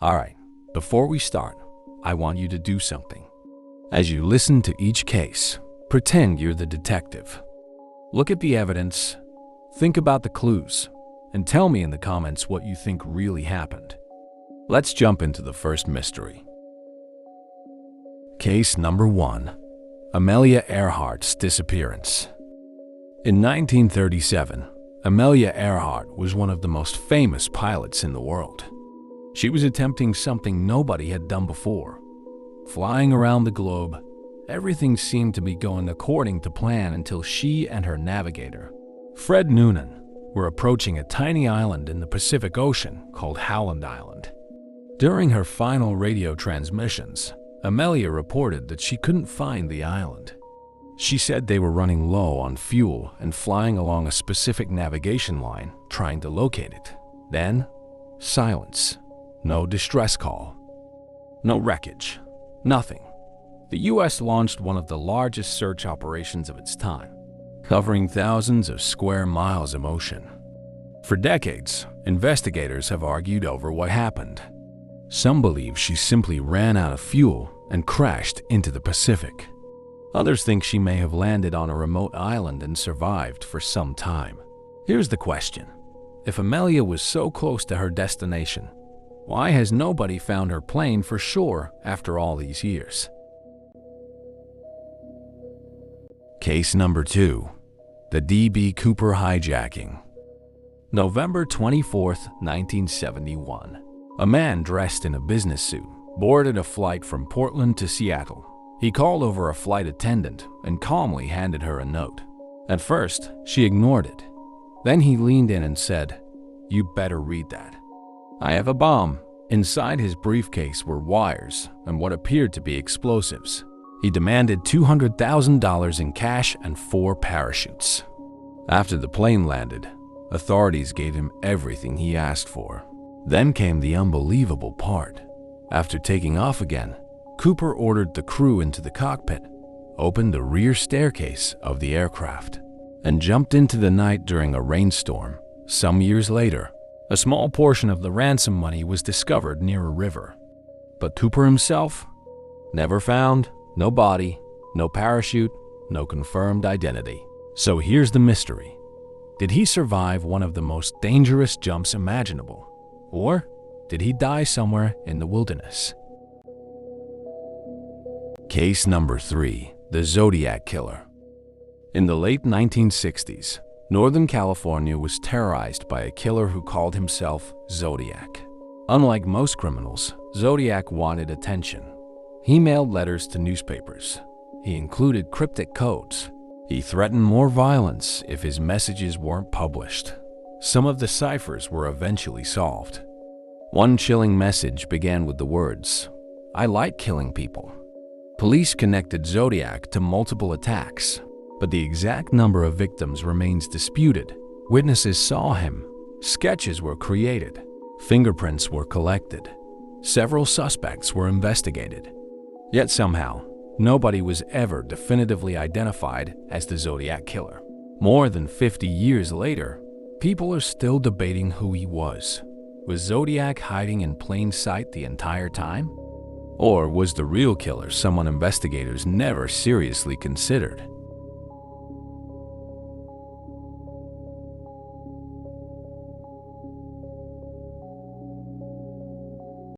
Alright, before we start, I want you to do something. As you listen to each case, pretend you're the detective. Look at the evidence, think about the clues, and tell me in the comments what you think really happened. Let's jump into the first mystery. Case number 1. Amelia Earhart's disappearance. In 1937, Amelia Earhart was one of the most famous pilots in the world. She was attempting something nobody had done before. Flying around the globe, everything seemed to be going according to plan until she and her navigator, Fred Noonan, were approaching a tiny island in the Pacific Ocean called Howland Island. During her final radio transmissions, Amelia reported that she couldn't find the island. She said they were running low on fuel and flying along a specific navigation line, trying to locate it. Then, silence. No distress call. No wreckage. Nothing. The US launched one of the largest search operations of its time, covering thousands of square miles of ocean. For decades, investigators have argued over what happened. Some believe she simply ran out of fuel and crashed into the Pacific. Others think she may have landed on a remote island and survived for some time. Here's the question. If Amelia was so close to her destination, why has nobody found her plane for sure after all these years? Case number 2. The D.B. Cooper hijacking. November 24, 1971. A man dressed in a business suit boarded a flight from Portland to Seattle. He called over a flight attendant and calmly handed her a note. At first, she ignored it. Then he leaned in and said, "You better read that. I have a bomb." Inside his briefcase were wires and what appeared to be explosives. He demanded $200,000 in cash and 4 parachutes. After the plane landed, authorities gave him everything he asked for. Then came the unbelievable part. After taking off again, Cooper ordered the crew into the cockpit, opened the rear staircase of the aircraft, and jumped into the night during a rainstorm. Some years later, a small portion of the ransom money was discovered near a river. But Cooper himself? Never found, no body, no parachute, no confirmed identity. So here's the mystery. Did he survive one of the most dangerous jumps imaginable? Or did he die somewhere in the wilderness? Case number 3. The Zodiac Killer. In the late 1960s, Northern California was terrorized by a killer who called himself Zodiac. Unlike most criminals, Zodiac wanted attention. He mailed letters to newspapers. He included cryptic codes. He threatened more violence if his messages weren't published. Some of the ciphers were eventually solved. One chilling message began with the words, "I like killing people." Police connected Zodiac to multiple attacks, but the exact number of victims remains disputed. Witnesses saw him. Sketches were created. Fingerprints were collected. Several suspects were investigated. Yet somehow, nobody was ever definitively identified as the Zodiac Killer. More than 50 years later, people are still debating who he was. Was Zodiac hiding in plain sight the entire time? Or was the real killer someone investigators never seriously considered?